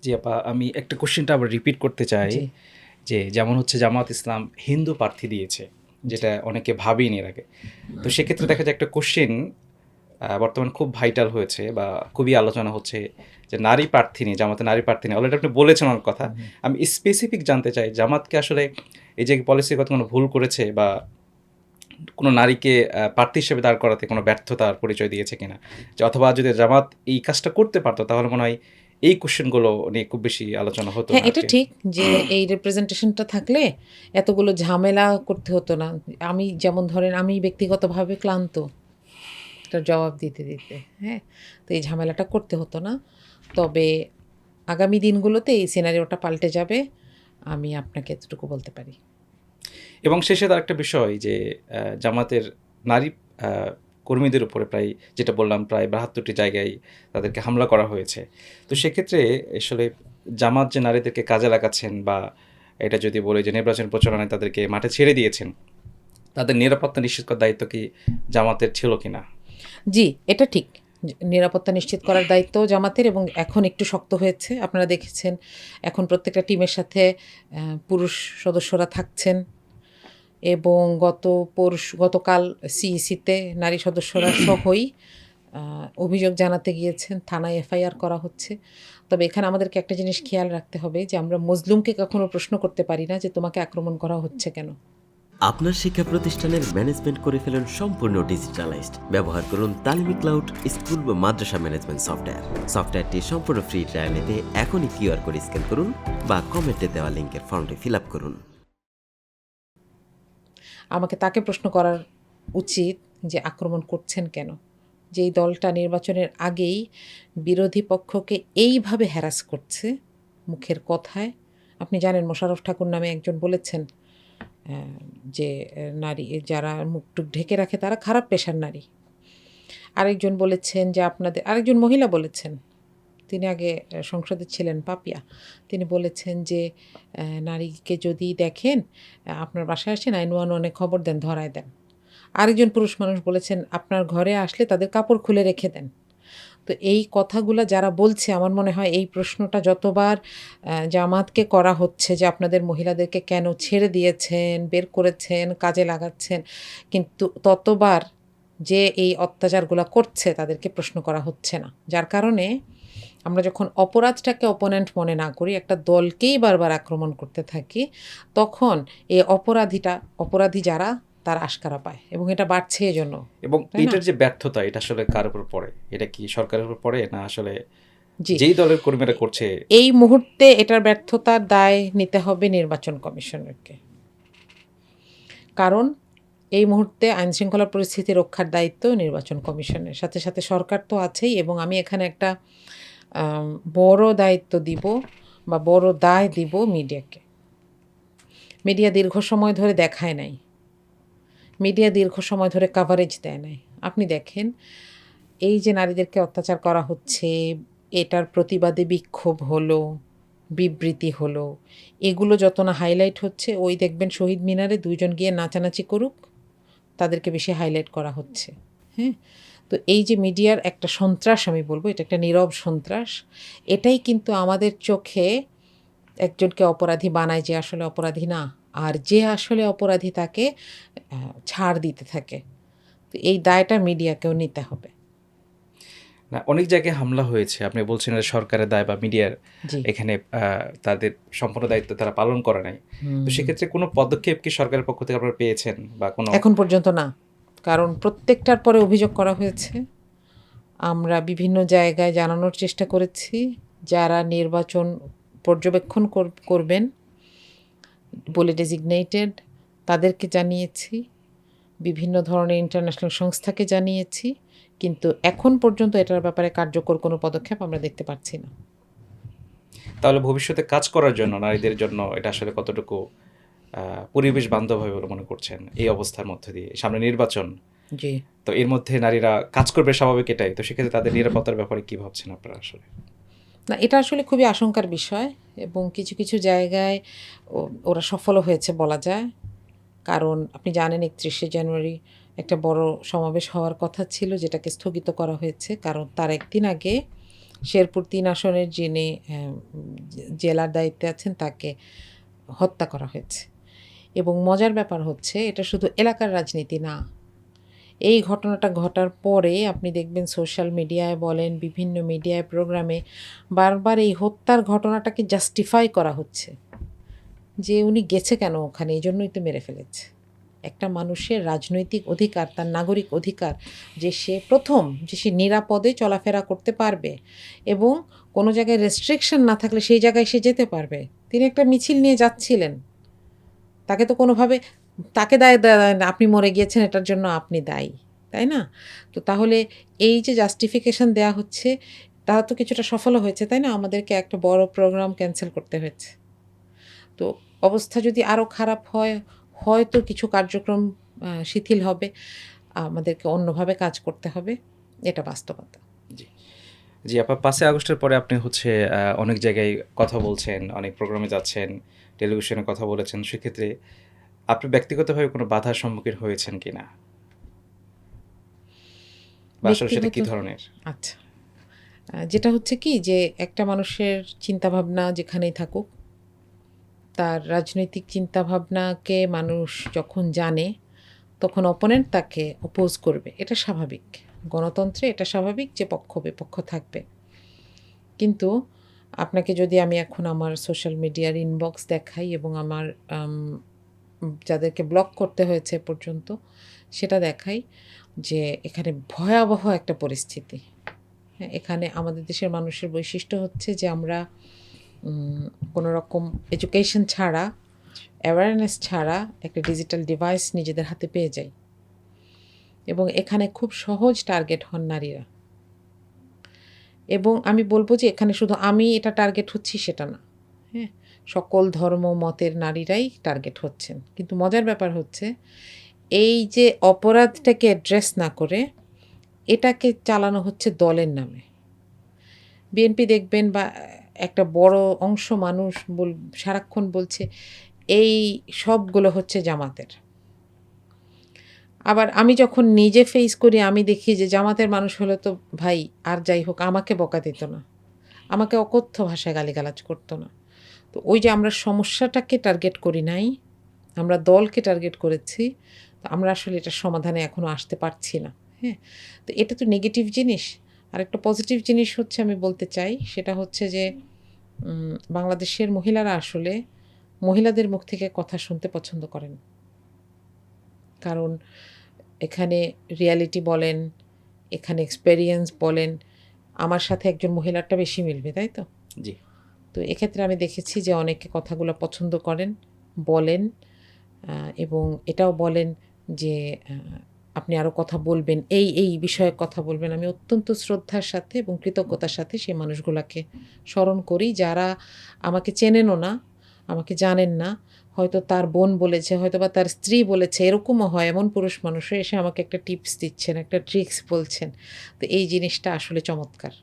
জি আপা, আমি একটা কোশ্চেনটা আবার রিপিট করতে চাই জি, যে যেমন হচ্ছে জামাত ইসলাম হিন্দু প্রার্থী দিয়েছে, জি। যেটা অনেকে ভাবেনি এর আগে। তো সেক্ষেত্রে দেখা যায় একটা কোশ্চেন বর্তমান খুব ভাইটাল হয়েছে বা খুবই আলোচনা হচ্ছে যে নারী প্রার্থী নিয়ে, জামাতে নারী প্রার্থী নিয়ে। অলরেডি আপনি বলেছেন অনেক কথা। হুম, হুম। আমি স্পেসিফিক জানতে চাই জামাতকে আসলে এই যে পলিসিগত কোনো ভুল করেছে বা কোনো নারীকে প্রার্থী হিসেবে দাঁড় করাতে কোনো ব্যর্থতার পরিচয় দিয়েছে কিনা? যে অথবা যদি জামাত এই কাজটা করতে পারত তাহলে মনে হয় এই কোশ্চেনগুলো নিয়ে খুব বেশি আলোচনা হতো হ্যাঁ, না এটা আরকি। ঠিক যে এই রিপ্রেজেন্টেশনটা থাকলে এতগুলো ঝামেলা করতে হতো না। আমি যেমন ধরেন আমি ব্যক্তিগতভাবে ক্লান্ত এটার জবাব দিতে, দিতে। হ্যাঁ? তো এই ঝামেলাটা করতে হতো না। তবে আগামী দিনগুলোতে এই সিনারিওটা পাল্টে যাবে। আমি আপনাকে এতটুকু বলতে পারি। এবং শেষে তার একটা বিষয় যে জামাতের নারী আ কর্মীদের উপরে প্রায়, যেটা বললাম, প্রায় ৭২ টি জায়গায় তাদেরকে হামলা করা হয়েছে। তো সেক্ষেত্রে আসলে জামাত যে নারীদেরকে কাজে লাগাচ্ছেন বা এটা যদি বলি যে নির্বাচন প্রচারণায় তাদেরকে মাঠে ছেড়ে দিয়েছেন, তাদের নিরাপত্তা নিশ্চিত করার দায়িত্ব কি জামাতের ছিল কিনা? জি, এটা ঠিক। নিরাপত্তা নিশ্চিত করার দায়িত্ব জামাতের এবং এখন একটু শক্ত হয়েছে। আপনারা দেখেছেন এখন প্রত্যেকটা টিমের সাথে পুরুষ সদস্যরা থাকছেন এবং গতকাল সিইসিতে নারী সদস্যরা সহই অভিযোগ জানাতে গিয়েছেন। থানায় এফআইআর করা হচ্ছে। তবে এখানে আমাদেরকে একটা জিনিস খেয়াল রাখতে হবে যে আমরা মজলুমকে কখনো প্রশ্ন করতে পারি না যে তোমাকে আক্রমণ করা হচ্ছে কেন? আপনার শিক্ষা প্রতিষ্ঠানের ম্যানেজমেন্ট করে ফেলুন সম্পূর্ণ ডিজিটালাইজড। ব্যবহার করুন তালিমি ক্লাউড স্কুল বা মাদ্রাসা ম্যানেজমেন্ট সফটওয়্যার। সফটওয়্যারটি সম্পূর্ণ ফ্রি ট্রায়াল নিতে এখনই কিউআর কোড স্ক্যান করুন বা কমেন্টে দেওয়া লিঙ্কের ফর্মটি ফিল আপ করুন। আমাকে তাকে প্রশ্ন করার উচিত যে আক্রমণ করছেন কেন? যেই দলটা নির্বাচনের আগেই বিরোধী পক্ষকে এইভাবে হ্যারাস করছে মুখের কথায়। আপনি জানেন মোশাররফ ঠাকুর নামে একজন বলেছেন অ্যা যে নারী যারা মুখ-টুখ ঢেকে রাখে তারা খারাপ পেশার নারী। আরেকজন বলেছেন যে আরেকজন মহিলা বলেছেন, তিনি আগে সংসদে ছিলেন পাপিয়া। তিনি বলেছেন যে নারীকে যদি দেখেন আপনার বাসায় আসে 911 এ খবর দেন, ধরায় দেন। আরেকজন পুরুষ মানুষ বলেছেন, "আপনার ঘরে আসলে তাদের কাপড় খুলে রেখে দেন।" তো এই কথাগুলা যারা বলছে আমার মনে হয় এই প্রশ্নটা যতবার জামাতকে করা হচ্ছে যে, "আপনাদের মহিলাদেরকে কেন ছেড়ে দিয়েছেন, বের করেছেন, কাজে লাগাচ্ছেন?" কিন্তু ততবার যে এই অত্যাচারগুলা করছে তাদেরকে প্রশ্ন করা হচ্ছে না। যার কারণে আমরা যখন অপরাধটাকে অপোনেন্ট মনে না করি, একটা দলকেই বারবার আক্রমণ করতে থাকি, তখন এই অপরাধী যারা তারা আশকারা পায় এবং এটা বাড়ছে এজন্য। এবং তাই না? এটার যে ব্যর্থতা, এটা আসলে কার উপর পড়ে? এটা কি সরকারের উপর পড়ে, না আসলে জি। যেই দলের কর্মীরা এ করছে? এই মুহূর্তে এটার ব্যর্থতার দায় নিতে হবে নির্বাচন কমিশনারকে। কারণ এই মুহূর্তে আইনশৃঙ্খলা পরিস্থিতি রক্ষার দায়িত্ব নির্বাচন কমিশনের। সাথে, সাথে সরকার তো আছেই এবং আমি এখানে একটা আম বড় দায়িত্ব দিব বা বড় দায় দিব মিডিয়াকে। মিডিয়া দীর্ঘ সময় ধরে দেখায় নাই। মিডিয়া দীর্ঘ সময় ধরে কাভারেজ দেয় নাই। আপনি দেখেন এই যে নারীদেরকে অত্যাচার করা হচ্ছে, এটার প্রতিবাদে বিক্ষোভ হলো, বিবৃতি হলো, এগুলো যত না হাইলাইট হচ্ছে, ওই দেখবেন শহীদ মিনারে ২ জন গিয়ে নাচানাচি করুক, তাদেরকে বেশি হাইলাইট করা হচ্ছে। হ্যাঁ? তো এই যে মিডিয়ার একটা সন্ত্রাস আমি বলব, এটা একটা নীরব সন্ত্রাস। এটাই কিন্তু আমাদের চোখে একজনকে অপরাধী বানায় যে আসলে অপরাধী না। আর যে আসলে অপরাধী তাকে ছাড় দিতে থাকে। তো এই দায়টা মিডিয়াকেও নিতে হবে। না, অনেক জায়গায় হামলা হয়েছে। আপনি বলছেন এটা সরকারের দায় বা মিডিয়ার জি। এখানে তাদের সম্পূর্ণ দায়িত্ব তারা পালন করে নাই। তো হুম। সেক্ষেত্রে কোনো পদক্ষেপ কি সরকারের পক্ষ থেকে আপনারা পেয়েছেন বা কোনো? এখন পর্যন্ত না। কারণ প্রত্যেকটার পরে অভিযোগ করা হয়েছে। আমরা বিভিন্ন জায়গায় জানানোর চেষ্টা করেছি, যারা নির্বাচন পর্যবেক্ষণ করবেন বলে ডেজিগনেটেড তাদেরকে জানিয়েছি। বিভিন্ন ধরনের ইন্টারন্যাশনাল সংস্থাকে জানিয়েছি। কিন্তু এখন পর্যন্ত এটার ব্যাপারে কার্যকর কোনো পদক্ষেপ আমরা দেখতে পাচ্ছি না। তাহলে ভবিষ্যতে কাজ করার জন্য নারীদের জন্য এটা আসলে কতটুকু আ পরিবেশ বান্ধব হবে বলে মনে করছেন এই অবস্থার মধ্য দিয়ে? সামনে নির্বাচন। জি। তো এর মধ্যে নারীরা কাজ করবে, স্বাভাবিক এটাই। তো সেক্ষেত্রে তাদের নিরাপত্তার ব্যাপারে কি ভাবছেন আপনারা আসলে? না, এটা আসলে খুবই আশঙ্কার বিষয় এবং কিছু, কিছু জায়গায় ওরা সফলও হয়েছে বলা যায়। কারণ আপনি জানেন ৩১শে জানুয়ারি একটা বড় সমাবেশ হওয়ার কথা ছিল যেটাকে স্থগিত করা হয়েছে। কারণ তার ১ দিন আগে শেরপুর 3 আসনের যিনি জেলার দায়িত্বে আছেন তাকে হত্যা করা হয়েছে। এবং মজার ব্যাপার হচ্ছে এটা শুধু এলাকার রাজনীতি না। এই ঘটনাটা ঘটার পরে আপনি দেখবেন সোশ্যাল মিডিয়ায় বলেন, বিভিন্ন মিডিয়ায় প্রোগ্রামে বারবার এই হত্যার ঘটনাটাকে জাস্টিফাই করা হচ্ছে যে উনি গেছে কেন ওখানে, এই জন্যই তো মেরে ফেলেছে। একটা মানুষের রাজনৈতিক অধিকার, তার নাগরিক অধিকার, যে সে নিরাপদে চলাফেরা করতে পারবে এবং কোনো জায়গায় রেস্ট্রিকশন না থাকলে সেই জায়গায় সে যেতে পারবে। তিনি একটা মিছিল নিয়ে যাচ্ছিলেন, তাকে তো কোনোভাবে তাকে দায় দেয় না, আপনি মরে গিয়েছেন এটার জন্য আপনি দায়ী, তাই না? তো তাহলে এই যে জাস্টিফিকেশন দেয়া হচ্ছে, তা তো কিছুটা সফলও হয়েছে, তাই না? আমাদেরকে একটা বড় প্রোগ্রাম ক্যান্সেল করতে হয়েছে। তো অবস্থা যদি আরও খারাপ হয়, হয়তো কিছু কার্যক্রম শিথিল হবে, আমাদেরকে অন্যভাবে কাজ করতে হবে, এটা বাস্তবতা। জি জি আপা, 5ই আগস্টের পরে আপনি হচ্ছে অনেক জায়গায় কথা বলছেন, অনেক প্রোগ্রামে যাচ্ছেন, টেলিভিশনে কথা বলেছেন। সেক্ষেত্রে আপনি ব্যক্তিগতভাবে কোনো বাধার সম্মুখীন হয়েছেন কিনা, বা আসলে সেটা কি ব্যক্তিগত ধরনের? আচ্ছা, যেটা হচ্ছে কি যে একটা মানুষের চিন্তাভাবনা যেখানেই থাকুক, তার রাজনৈতিক চিন্তাভাবনাকে মানুষ যখন জানে তখন অপোনেন্ট তাকে অপোজ করবে, এটা স্বাভাবিক। গণতন্ত্রে এটা স্বাভাবিক যে পক্ষ বিপক্ষ থাকবে। কিন্তু আপনাকে যদি আমি এখন আমার সোশ্যাল মিডিয়ার ইনবক্স দেখাই এবং আমার যাদেরকে ব্লক করতে হয়েছে এ পর্যন্ত সেটা দেখাই, যে এখানে ভয়াবহ একটা পরিস্থিতি। হ্যাঁ, এখানে আমাদের দেশের মানুষের বৈশিষ্ট্য হচ্ছে যে আমরা কোনো রকম এডুকেশন ছাড়া, অ্যাওয়ারনেস ছাড়া একটা ডিজিটাল ডিভাইস নিজেদের হাতে পেয়ে যাই এবং এখানে খুব সহজ টার্গেট হন নারীরা। এবং আমি বলবো যে এখানে শুধু আমি এটা টার্গেট হচ্ছি সেটা না, হ্যাঁ, সকল ধর্ম মতের নারীরাই টার্গেট হচ্ছেন। কিন্তু মজার ব্যাপার হচ্ছে এই যে অপরাধটাকে অ্যাড্রেস না করে এটাকে চালানো হচ্ছে দলের নামে। বিএনপি দেখবেন বা একটা বড় অংশ মানুষ সারাক্ষণ বলছে এই সবগুলো হচ্ছে জামাতের। আবার আমি যখন নিজে ফেস করি আমি দেখি যে জামাতের মানুষ হলে তো ভাই আর যাই হোক আমাকে বকা দিত না, আমাকে অকথ্য ভাষায় গালিগালাজ করতো না। তো ওই যে আমরা সমস্যাটাকে টার্গেট করি নাই, আমরা দলকে টার্গেট করেছি। তো আমরা আসলে এটার সমাধানে এখনও আসতে পারছি না। হ্যাঁ, তো এটা তো নেগেটিভ জিনিস। আর একটা পজিটিভ জিনিস হচ্ছে আমি বলতে চাই, সেটা হচ্ছে যে বাংলাদেশের মহিলারা আসলে মহিলাদের মুখ থেকে কথা শুনতে পছন্দ করেন। কারণ এখানে রিয়ালিটি বলেন, এখানে এক্সপেরিয়েন্স বলেন, আমার সাথে একজন মহিলারটা বেশি মিলবে, তাই তো? জি তো এক্ষেত্রে আমি দেখেছি যে অনেকে কথাগুলো পছন্দ করেন, বলেন, এবং এটাও বলেন যে আপনি আরও কথা বলবেন, এই বিষয়ে কথা বলবেন। আমি অত্যন্ত শ্রদ্ধার সাথে এবং কৃতজ্ঞতার সাথে সেই মানুষগুলোকে স্মরণ করি যারা আমাকে চেনেনও না, আমাকে জানেন না, হয়তো তার বোন বলেছে, হয়তো বা তার স্ত্রী বলেছে, এরকমও হয়। এমন পুরুষ মানুষও এসে আমাকে একটা টিপস দিচ্ছেন, একটা ট্রিক্স বলছেন। তো এই জিনিসটা আসলে চমৎকার।